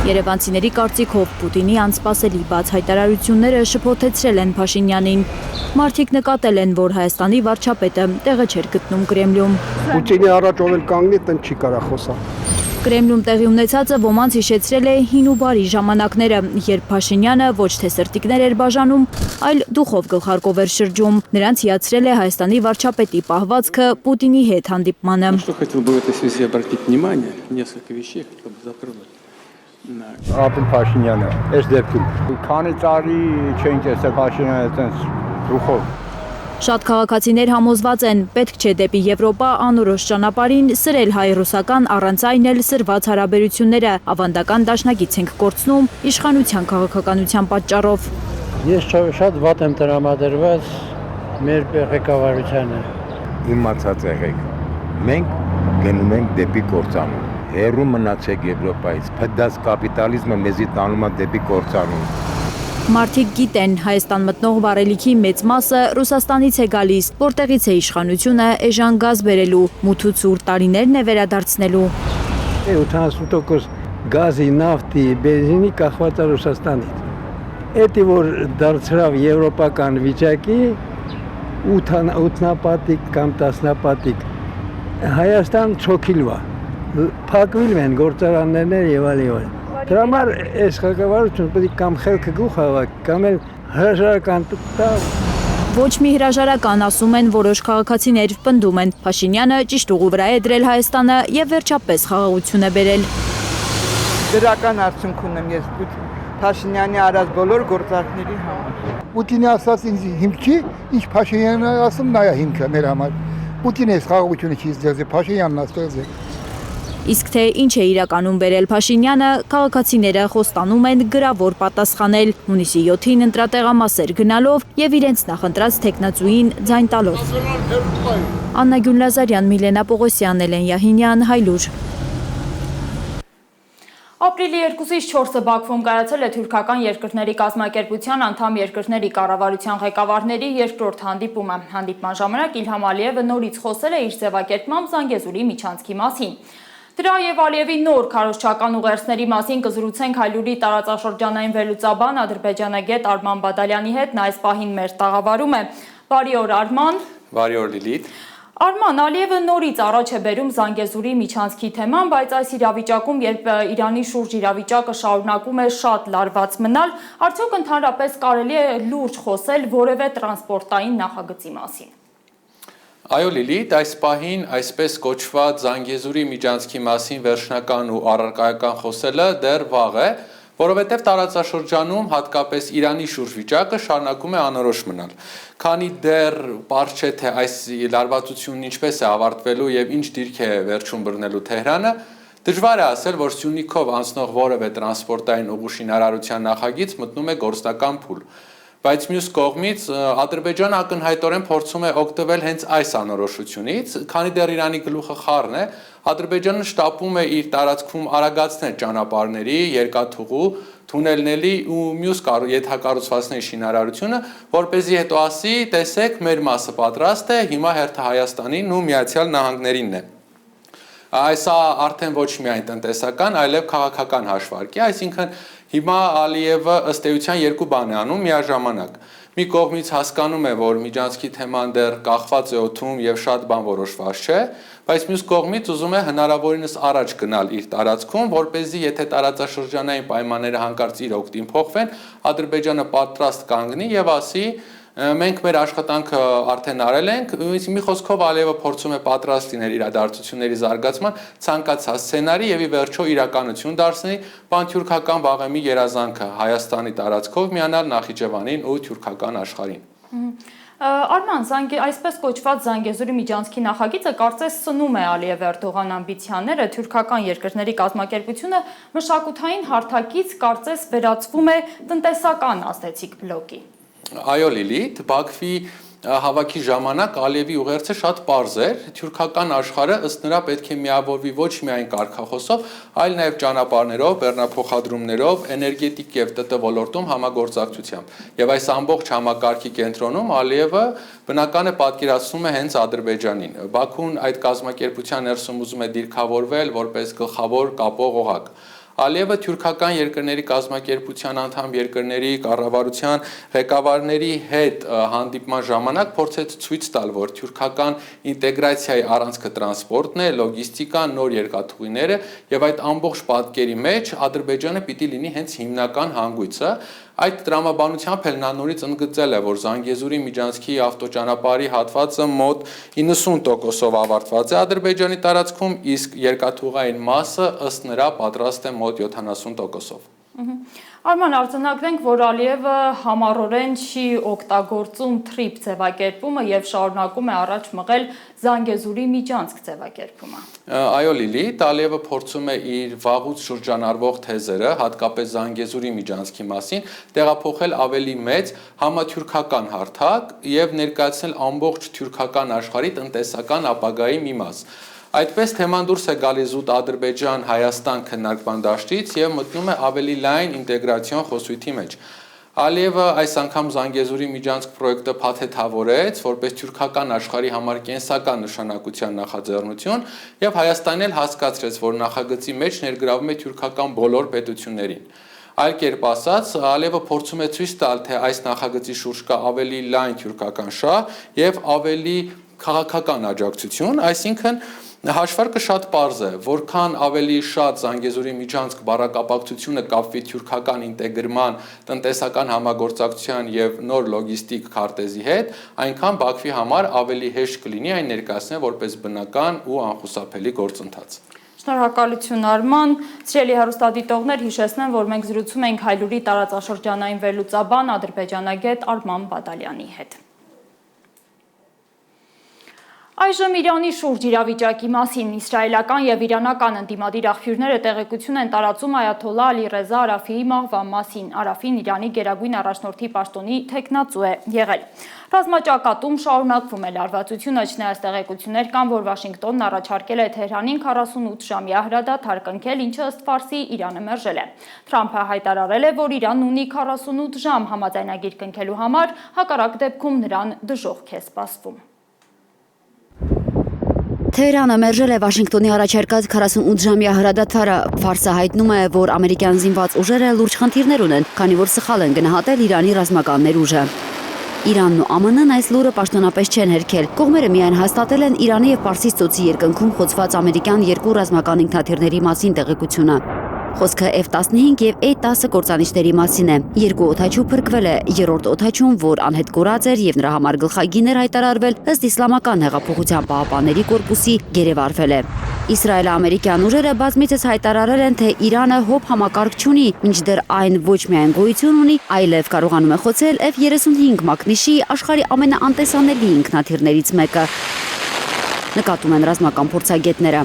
F: Երևանցիների կարծիքով Պուտինի անսպասելի բաց հայտարարությունները շփոթեցրել են Փաշինյանին։ Մարդիկ նկատել են, որ Հայաստանի վարչապետը տեղը չէր գտնում Կրեմլյում։
C: Պուտինի առաջ ով էլ կանգնի, տնդ չի կարա խոսալ։
F: Կրեմլում տեղի ունեցածը ոմանց հիշեցրել է հին ու բարի ժամանակները, երբ Փաշինյանը ոչ թե սրտիկներ էր բաժանում, այլ դուխով գլխարկով էր շրջում։ Նրանց հիացրել է Հայաստանի վարչապետի պահվածքը Պուտինի հետ հանդիպմանը։
C: Ապին Փաշինյանը, այս դեպքում քանի տարի չենք տեսել Փաշինյանը այդպես դուխով։
F: Շատ քաղաքացիներ համոզված են, պետք չէ դեպի Եվրոպա անորոշ ճանապարհին սրել հայ-ռուսական առանց այն էլ սրված հարաբերությունները, ավանդական դաշնակից ենք կորցնում իշխանության քաղաքականության պատճառով։
W: Ես շատ վատ եմ տրամադրված մեր ղեկավարությանը։
X: Իմացած եղեք, մենք գնում ենք դեպի կործանում։ Հեռու մնացեք Եվրոպայից, փդած կապիտալիզմը մեզի տանում է դեպի կործանում։
F: Մարդիկ գիտեն, Հայաստան մտնող վառելիքի մեծ մասը Ռուսաստանից է գալիս, որտեղից է իշխանությունը էժան գազ բերելու, մութ ու ցուրտ տարիներն է վերադարձնելու։
W: 80% գազի, նավթի, բենզինի կախված է Ռուսաստանից։ Էդի որ դարձավ եվրոպական վիճակի 8-նապատիկ կամ 10-նապատիկ Հայաստան չոքիլվա, փակվիլ են գործարաններներ եւ այլ։ Դրա համար այս ղեկավարությունը պետք է կամ խելքը գլուխ հավաք, կամ էլ հրաժարական տա։
F: Ոչ մի հրաժարական, ասում են որոշ քաղաքացիներ, պնդում են Փաշինյանը ճիշտ ուղու վրա է դրել Հայաստանը եւ վերջապես խաղաղություն է բերել։
Y: Դրական արդյունք ունեմ ես
J: Փաշինյանի արած բոլոր գործարքների համար։
C: Պուտինի ասած ինձ հիմք չի, ինչ Փաշինյանը ասում նա է հիմքը մեր համար։ Պուտինը այս խաղաղությունը չի ստեղծել, Փաշինյանն է ստեղծել։
F: Իսկ թե ինչ է իրականում բերել Փաշինյանը, քաղաքացիները խոստանում են գրավոր պատասխանել հունիսի 7-ին ընտրատեղամասեր գնալով եւ իրենց նախընտրած թեկնածուին ձայն տալով։ Աննա Գյուլնազարյան, Միլենա Պողոսյան, Էլեն Յահինյան, Հայլուր։
A: Ապրիլի 2-ից 4-ը Բաքվում կայացել է թուրքական երկրների կազմակերպության անդամ երկրների կառավարության ղեկավարների երկրորդ հանդիպումը։ Հանդիպման ժամանակ Իլհամ Ալիևը նորից խոսել է իր ձևակերպմամբ Զանգեզուրի միջանցքի մասին։ Դրա եւ Ալիևի նոր քարոզչական ուղերձների մասին կզրուցենք Հայլուրի տարածաշրջանային վերլուծաբան ադրբեջանագետ Արման Բադալյանի հետ, նա այս պահին մեր տաղավարում է։ Բարի օր Արման։
K: Բարի օր Լիլիթ։
A: Արման, Ալիևը նորից առաջ է բերում Զանգեզուրի միջանցքի թեման, բայց այս իրավիճակում, երբ Իրանի շուրջ իրավիճակը շարունակում է շատ լարված մնալ, արդյոք ընդհանրապես կարելի է լուրջ խոսել որևէ տրանսպորտային նախագծի մասին։
K: Այո Լիլիթ, այս պահին այսպես կոչված Զանգեզուրի միջանցքի մասին վերջնական ու առարկայական խոսելը դեռ վաղ է, որովհետև տարածաշրջանում հատկապես Իրանի շուրջ վիճակը շարունակում է անորոշ մնալ։ Քանի դեռ պարզ չէ թե այս լարվածությունն ինչպես է ավարտվելու եւ ինչ դիրք է վերջում բռնելու Թեհրանը, դժվար է ասել, որ Սյունիքով անցնող որևէ տրանսպորտային ուղու շինարարության նախագիծ մտնում է գործնական փուլ։ Բայց մյուս կողմից Ադրբեջանը ակնհայտորեն փորձում է օգտվել հենց այս անորոշությունից, քանի դեռ Իրանի գլուխը խառն է, Ադրբեջանը շտապում է իր տարածքում արագացնել ճանապարհների, երկաթուղու, թունելների ու մյուս ենթակառուցվածքների շինարարությունը, որպեսզի հետո ասի, տեսեք, մեր մասը պատրաստ է, հիմա հերթը Հայաստանին ու Միացյալ Նահանգներին է։ Այսա արդեն ոչ միայն տնտեսական, այլև քաղաքական հաշվարկ է, այսինքն հիմա Ալիևը ըստ էության երկու բան է անում միաժամանակ։ Մի կողմից հասկանում է, որ միջանցքի թեման դեռ կախված է օդում եւ շատ բան որոշված չէ, բայց մյուս կողմից ուզում է հնարավորինս առաջ գնալ իր տարածքում, որպեսզի եթե տարածաշրջանային պայմանները հանկարծ իր օգտին փոխվեն, Ադրբեջանը պատրաստ կանգնի եւ ասի մենք մեր աշխատանքը արդեն արել ենք, մի խոսքով Ալիևը փորձում է պատրաստ լինել իրադարձությունների զարգացման ցանկացած սցենարի եւ ի վերջո իրականություն դարձնի պանթյուրքական վաղեմի երազանքը Հայաստանի տարածքով միանալ Նախիջևանին ու թուրքական աշխարհին։
A: Արման, այսպես կոչված Զանգեզուրի միջանցքի նախագիծը կարծես սնում է Ալիև-Էրդողան ամբիցիաները, թուրքական երկրների կազմակերպությունը մշակութային հարթակից կարծես վերածվում է տնտեսական ազդեցիկ բլոկի։
K: Այո Լիլիթ, Բաքվի հավաքի ժամանակ Ալիևի ուղերձը շատ պարզ էր, թուրքական աշխարհը ըստ նրա պետք է միավորվի ոչ միայն կարգախոսով, այլ նաև ճանապարհներով, բեռնափոխադրումներով, էներգետիկ եւ ՏՏ ոլորտում համագործակցությամբ։ Եվ այս ամբողջ համակարգի կենտրոնում Ալիևը բնական է պատկերացնում է հենց Ադրբեջանին։ Բաքուն այդ կազմակերպության ներսում ուզում է դիրքավորվել որպես գլխավոր կապող օղակ։ Ալիևը թուրքական երկրների կազմակերպության անդամ երկրների կառավարության ղեկավարների հետ հանդիպման ժամանակ փորձեց ցույց տալ, որ թուրքական ինտեգրացիայի առանցքը տրանսպորտն է, լոգիստիկան, նոր երկաթուղիները եւ այդ ամբողջ պատկերի մեջ Ադրբեջանը պիտի լինի հենց հիմնական հանգույցը։ Այդ տրամաբանությամբ էլ նա նորից ընդգծել է, որ Զանգեզուրի միջանցքի ավտոճանապարհի հատվածը մոտ 90%-ով ավարտված է Ադրբեջանի տարածքում, իսկ երկաթուղային մասը ըստ նրա պատրաստ է մոտ 70%-ով։
A: Արման, արձանագրենք, որ Ալիևը համառորեն չի օգտագործում թրիփ ձևակերպումը եւ շարունակում է առաջ մղել Զանգեզուրի միջանցք ձևակերպումը։
K: Այո Լիլիթ, Ալիևը փորձում է իր վաղուց շրջանառվող թեզերը, հատկապես Զանգեզուրի միջանցքի մասին, տեղափոխել ավելի մեծ համաթյուրքական հարթակ եւ ներկայացնել ամբողջ թյուրքական աշխարհի տնտեսական ապագայի մի մաս։ Այդպես թեման դուրս է գալիս զուտ Ադրբեջան-Հայաստան քննարկման դաշտից եւ մտնում է ավելի լայն ինտեգրացիոն խոսույթի մեջ։ Ալիևը այս անգամ Զանգեզուրի միջանցք պրոյեկտը փաթեթավորեց, որպես թյուրքական աշխարհի համար կենսական նշանակության նախաձեռնություն եւ Հայաստանն էլ հասկացրեց, որ նախագծի մեջ ներգրավում է թյուրքական բոլոր պետություններին։ Այլ կերպ ասած, Ալիևը փորձում է ցույց տալ, թե այս նախագծի շուրջ կա ավելի լայն թյուրքական շահ եւ ավելի քաղաքական աջակցություն, այսինքն հաշվարկը շատ պարզ է, որքան ավելի շատ Զանգեզուրի միջանցք բառակապակցությունը կապվի թյուրքական ինտեգրման, տնտեսական համագործակցության եւ նոր լոգիստիկ քարտեզի հետ, այնքան Բաքվի համար ավելի հեշտ կլինի այն ներկայացնել որպես բնական ու անխուսափելի գործընթաց։
A: Շնորհակալություն Արման, սիրելի հեռուստադիտողներ, հիշեցնեմ, որ մենք զրուցում ենք Հայլուրի տարածաշրջանային վերլուծաբան ադրբեջանագետ Արման Բադալյանի հետ։ Այժմ Իրանի շուրջ իրավիճակի մասին իսրայելական եւ իրանական ընդդիմադիր աղբյուրները տեղեկություն են տարածում Այաթոլլա Ալի Ռեզա Արաֆիի մահվան մասին։ Արաֆին Իրանի գերագույն առաջնորդի պաշտոնի թեկնածու է եղել։ Ռազմաճակատում շարունակվում է լարվածությունը, չնայած տեղեկություններ կան, որ Վաշինգտոնն առաջարկել է Թեհրանին 48 ժամյա հրադադար կնքել, ինչը ըստ Ֆարսի Իրանը մերժել է։ Թրամփը հայտարարել է, որ Իրանն ունի 48 ժամ համաձայնագիր կնքելու համար, հակառակ դեպքում նրան դժոխք է սպասվում։
M: Թեհրանը մերժել է Վաշինգտոնի առաջարկած 48 ժամյա հրադադարը։ Ֆարսը հայտնում է, որ ամերիկյան զինված ուժերը լուրջ խնդիրներ ունեն, քանի որ սխալ են գնահատել Իրանի ռազմական ներուժը։ Իրանն ու ԱՄՆ-ն այս լուրը պաշտոնապես չեն հերքել։ Կողմերը միայն հաստատել են Իրանի եւ Պարսից ծոցի երկնքում խոցված ամերիկյան երկու ռազմական ինքնաթիռների մասին տեղեկությունը։ Խոսքը F-15 եւ A-10 կործանիչների մասին է։ Երկու օդաչու փրկվել է, երրորդ օդաչուն, որ անհետ կորած էր եւ նրա համար գլխագիներ հայտարարվել, ըստ Իսլամական հեղափոխության պահապանների կորպուսի գերեվարվել է։ Իսրայել-ամերիկյան ուժերը բազմիցս հայտարարել են, թե Իրանը հոբ համակարգ չունի, մինչդեռ այն ոչ միայն գոյություն ունի, այլև կարողանում է խոցել F-35 մակնիշի աշխարհի ամենաանտեսանելի ինքնաթիռներից մեկը։ Նկատում են ռազմական փորձագետները։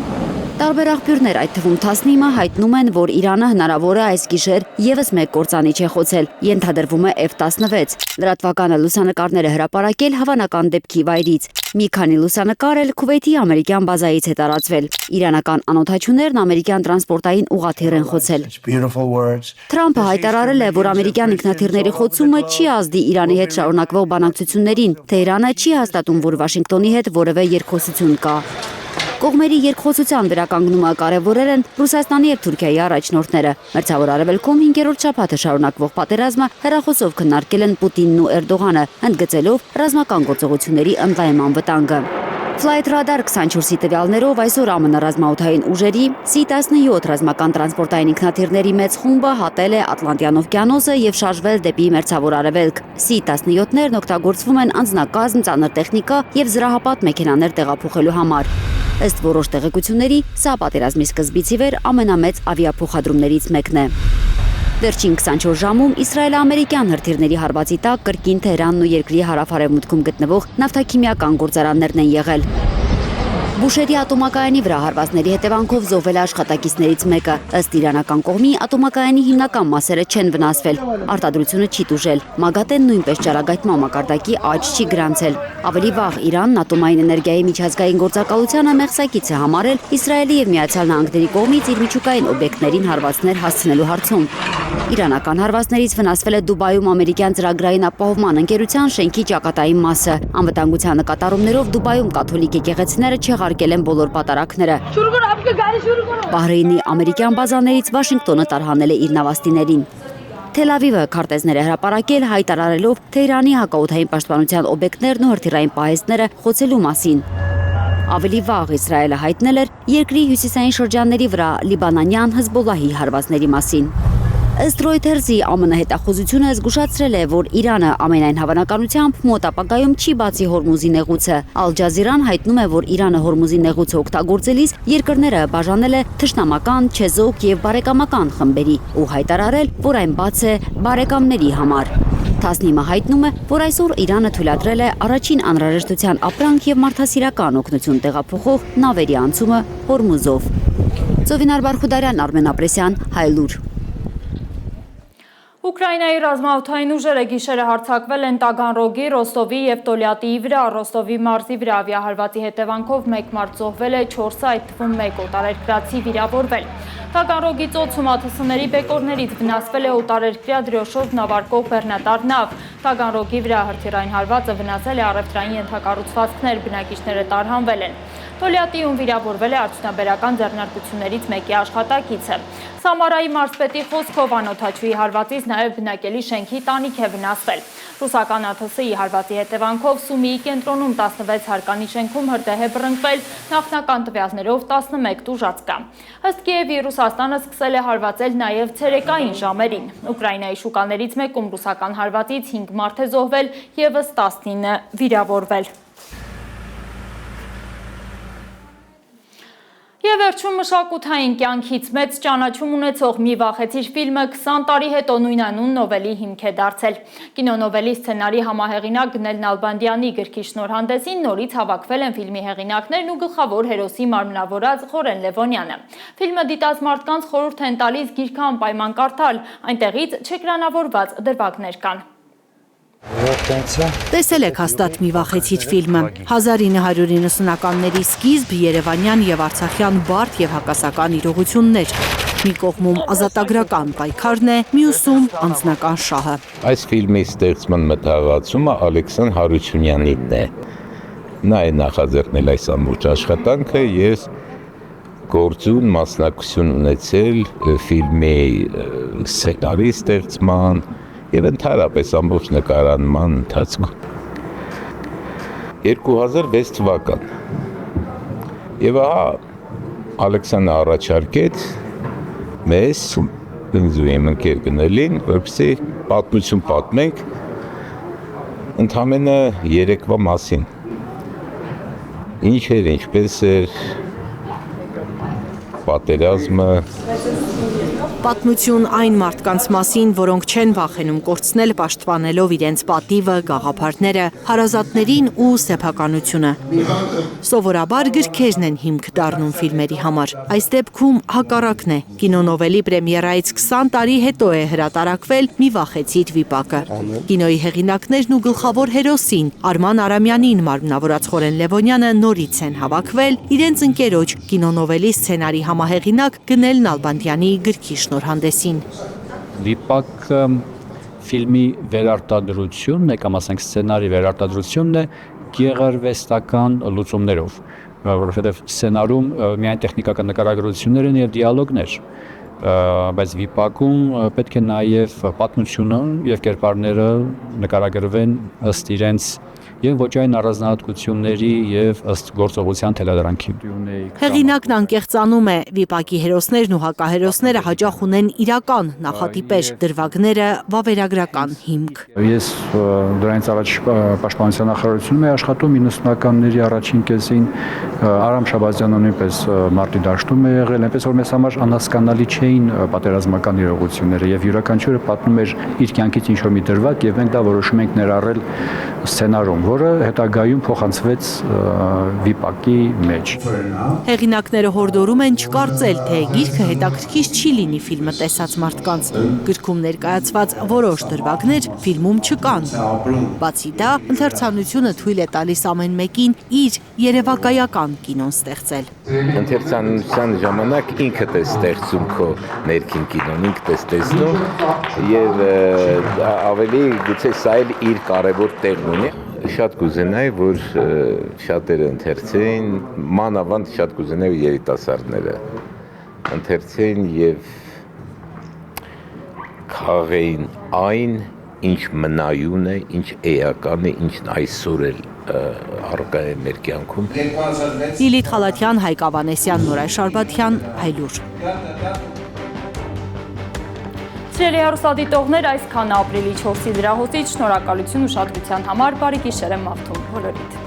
M: Տարբեր աղբյուրներ, այդ թվում Թասնիմը, հայտնում են, որ Իրանը հնարավոր է այս գիշեր եւս մեկ կործանիչ է խոցել։ Ենթադրվում է F-16։ Լրատվականը լուսանկարներ է հրապարակել հավանական դեպքի վայրից։ Մի քանի լուսանկար էլ Քուվեյթի ամերիկյան բազայից է տարածվել։ Իրանական անօդաչուներն ամերիկյան տրանսպորտային ուղղաթիռ են խոցել։ Թրամփը հայտարարել է, որ ամերիկյան ինքնաթիռների խոցումը չի ազդի Իրանի հետ շարունակվող բանակցություններին։ Թեհրանը չի հաստատում, որ Վաշինգտոնի հետ որևէ երկխոսություն կա։ Կողմերի երկխոսության վերականգնումը կարևորել են Ռուսաստանի եւ Թուրքիայի առաջնորդները։ Մերձավոր Արևելքում 5-րդ շաբաթը շարունակվող պատերազմը հեռախոսով քննարկել են Պուտինն ու Էրդողանը, ընդգծելով ռազմական գործողությունների ընդլայնման վտանգը։ Flight Radar 24-ի տվյալներով այսօր ԱՄՆ ռազմաօդային ուժերի C-17 ռազմական տրանսպորտային ինքնաթիռների մեծ խումբը հատել է Ատլանտյան օվկիանոսը եւ շարժվել դեպի Մերձավոր Արևելք։ C-17-ներն օգտագործվում են անձնակազմ, ծանր տեխնիկա եւ զրահապատ մեքենաներ տեղափոխելու համար։ Ըստ որոշ տեղեկությունների, սա պատերազմի սկզբից ի վեր ամենամեծ ավիափոխադրումներից մեկն է։ Վերջին 24 ժամում իսրայելա-ամերիկյան հրթիռների հարվածի տակ կրկին Թեհրանն ու երկրի հարավ-արևմուտքում գտնվող նավթաքիմիական գործարաններն են եղել։ Բուշերի ատոմակայանի վրա հարվածների հետևանքով զոհվել է աշխատակիցներից մեկը։ Ըստ իրանական կողմի ատոմակայանի հիմնական մասերը չեն վնասվել։ Արտադրությունը չի տուժել։ Մագատեն նույնպես ճառագայթման մակարդակի աճ չի գրանցել։ Ավելի վաղ Իրանն ատոմային էներգիայի միջազգային գործակալությանը մեղսակից է համարել Իսրայելի եւ Միացյալ Նահանգների կողմից իր միջուկային օբյեկտներին հարվածներ հասցնելու հարցում։ Իրանական հարվածներից վնասվել է Դուբայում ամերիկյան ծրագրային ապահովման ընկերության շենքի ճակատային մասը։ Անվտանգության նկատառումներով Դուբայում կաթոլիկ եկեղեցիները չեղարկել են բոլոր պատարակները։ Բահրեյնի ամերիկյան բազաներից Վաշինգտոնը տարհանել է իր նավաստիներին։ Թել Ավիվը քարտեզներ է հրապարակել հայտարարելով Թեհրանի հակաօդային պաշտպանության օբյեկտներն ու հրթիռային պահեստները խոցելու մասին։ Ավելի վաղ Իսրայելը հայտնել էր երկրի հյուսիսային շրջանների վրա լիբանանյան Հեզբոլլահի հարվածների մասին։ Ըստ Reuters-ի ԱՄՆ հետախուզությունը զգուշացրել է, որ Իրանը ամենայն հավանականությամբ մոտ ապագայում չի բացի Հորմուզի նեղուցը։ Ալ Ջազիրան հայտնում է, որ Իրանը Հորմուզի նեղուցը օգտագործելիս երկրները բաժանել է թշնամական, չեզոք եւ բարեկամական խմբերի ու հայտարարել, որ այն բաց է բարեկամների համար։ Թասնիմը հայտնում է, որ այսօր Իրանը թույլատրել է առաջին անհրաժեշտության ապրանք եւ մարդասիրական օգնություն տեղափոխող նավերի անցումը Հորմուզով։ Ծովինար Բարխուդարյան, Արմեն Ապրեսյան, Հայլուր։
A: Ուկրաինայի ռազմաօդային ուժերը գիշերը հարձակվել են Տագանրոգի, Ռոստովի եւ Տոլյատիի վրա։ Ռոստովի մարզի վրա ավիահարվածի հետևանքով 1 մարդ զոհվել է, 4-ը, այդ թվում 1 օտարերկրացի վիրավորվել։ Տագանրոգի ծոցում ԱԹՍ-ների բեկորներից վնասվել է օտարերկրյա դրոշով նավարկող բեռնատար նավ։ Տագանրոգի վրա հրթիռային հարվածը վնասել է առևտրային ենթակառուցվածքներ, բնակիչները տարհանվել են։ Տոլյատիում վիրավորվել է արդյունաբերական ձեռնարկություններից մեկի աշխատակիցը։ Սամարայի մարզպետի խոսքով անօդաչուի հարվածից նաև բնակելի շենքի տանիք է վնասվել։ Ռուսական ԱԹՍ-ի հարվածի հետևանքով Սումիի կենտրոնում 16 հարկանի շենքում հրդեհ է բռնկվել, նախնական տվյալներով 11 տուժած կա։ Ըստ Կիևի, Ռուսաստանը սկսել է հարվածել նաև ցերեկային ժամերին։ Ուկրաինայի շուկաներից մեկում ռուսական հարվածից 5 մարդ է զոհվել, ևս 19 վիրավորվել։ Եվ վերջում մշակութային կյանքից մեծ ճանաչում ունեցող «Մի վախեցիր» ֆիլմը 20 տարի հետո նույնանուն նովելի հիմք է դարձել։ Կինոնովելի սցենարի համահեղինակ Գնել Նալբանդյանի գրքի շնորհանդեսին նորից հավաքվել են ֆիլմի հեղինակներն ու գլխավոր հերոսի մարմնավորած Խորեն Լևոնյանը։ Ֆիլմը դիտած մարդկանց խորհուրդ են տալիս գիրքը անպայման կարդալ, այնտեղից չէկրանավորված դրվագներ կան։
F: Տեսել եք հաստատ «Մի վախեցիր» ֆիլմը։ 1990-ականների սկիզբ երևանյան եւ արցախյան բարդ եւ հակասական իրողություններ։ Մի կողմում ազատագրական պայքարն է, մյուսում անձնական շահը։
X: Այս ֆիլմի ստեղծման մտահղացումը Ալեքսան Հարությունյանինն է։ Նա է նախաձեռնել այս ամբողջ աշխատանքը եւ գործուն մասնակցություն ունեցել ֆիլմի սցենարի ստեղծման եւ ընդհանրապես ամբողջ նկարանման ընթացքում։ 2006 թվական։ Եվ ահա Ալեքսանը առաջարկեց մեզ ինձ ու իմ ընկեր Գնելին, որպեսզի պատմություն պատմենք ընդամենը երեկվա մասին։ Ինչ էր, ինչպես էր պատերազմը։
F: Պատմություն այն մարդկանց մասին, որոնք չեն վախենում կորցնել պաշտպանելով իրենց պատիվը, գաղափարները, հարազատներին ու սեփականությունը։ Սովորաբար գրքերն են հիմք դառնում ֆիլմերի համար։ Այս դեպքում հակառակն է։ Կինոնովելի պրեմիերայից 20 տարի հետո է հրատարակվել «Մի վախեցիր» վիպակը։ Կինոյի հեղինակներն ու գլխավոր հերոսին Արման Արամյանին մարմնավորած Խորեն Լևոնյանը նորից են հավաքվել իրենց ընկերոջ կինոնովելի սցենարի համահեղինակ Գնել Նալբանդյանի գրքի շնորհանդեսին։
L: Վիպակը ֆիլմի վերարտադրությունն է, կամ ասենք սցենարի վերարտադրությունն է գեղարվեստական լուծումներով, որովհետև սցենարում միայն տեխնիկական նկարագրություններ են եւ դիալոգներ, բայց վիպակում պետք է նաև պատմությունը եւ կերպարները նկարագրվեն ըստ իրենց եւ ոչ այն առանձնահատկությունների եւ ըստ գործողության թելադրանքի։
F: Հեղինակն անկեղծանում է, վիպակի հերոսներն ու հակահերոսները հաճախ ունեն իրական նախատիպեր, դրվագները վավերագրական հիմք։
L: Ես դրանից առաջ պաշտպանության նախարարությունում եմ աշխատում 90-ականների առաջին կեսին, Արամ Շաբազյանը նույնպես մարտի դաշտում է եղել, այնպես որ մեզ համար անհասկանալի չէին պատերազմական իրողությունները եւ յուրաքանչյուրը պատմում էր իր կյանքից ինչ-որ մի դրվագ եւ մենք դա որոշում ենք ներառել սցենարում, որը հետագայում փոխանցվեց վիպակի մեջ։
F: Հեղինակները հորդորում են չկարծել, թե գիրքը հետաքրքիր չի լինի ֆիլմը տեսած մարդկանց։ Գրքում ներկայացված որոշ դրվագներ ֆիլմում չկան։ Բացի դա, ընթերցանությունը թույլ է տալիս ամեն մեկին իր երևակայական կինոն ստեղծել։
X: Ընթերցանության ժամանակ ինքդ ես ստեղծում քո ներքին կինոն, ինքդ ես տեսնում եւ ավելի գուցե սա էլ իր կարևոր տեղն ունի։ Շատ կուզենայի, որ շատերը ընթերցեին, մանավանդ շատ կուզենայի երիտասարդները ընթերցեին եւ քաղեին այն, ինչ մնայուն է, ինչ էական է, ինչն այսօր էլ առկա է մեր կյանքում։
F: Լիլիթ Խալաթյան, Հայկ Ավանեսյան, Նորայր Շարբաթյան, Հայլուր։
A: Սիրելի հեռուստադիտողներ, այսքան ապրիլի 4-ի լրահոսից շնորհակալություն ուշադրության համար, բարի գիշեր եմ մաղթում բոլորիդ։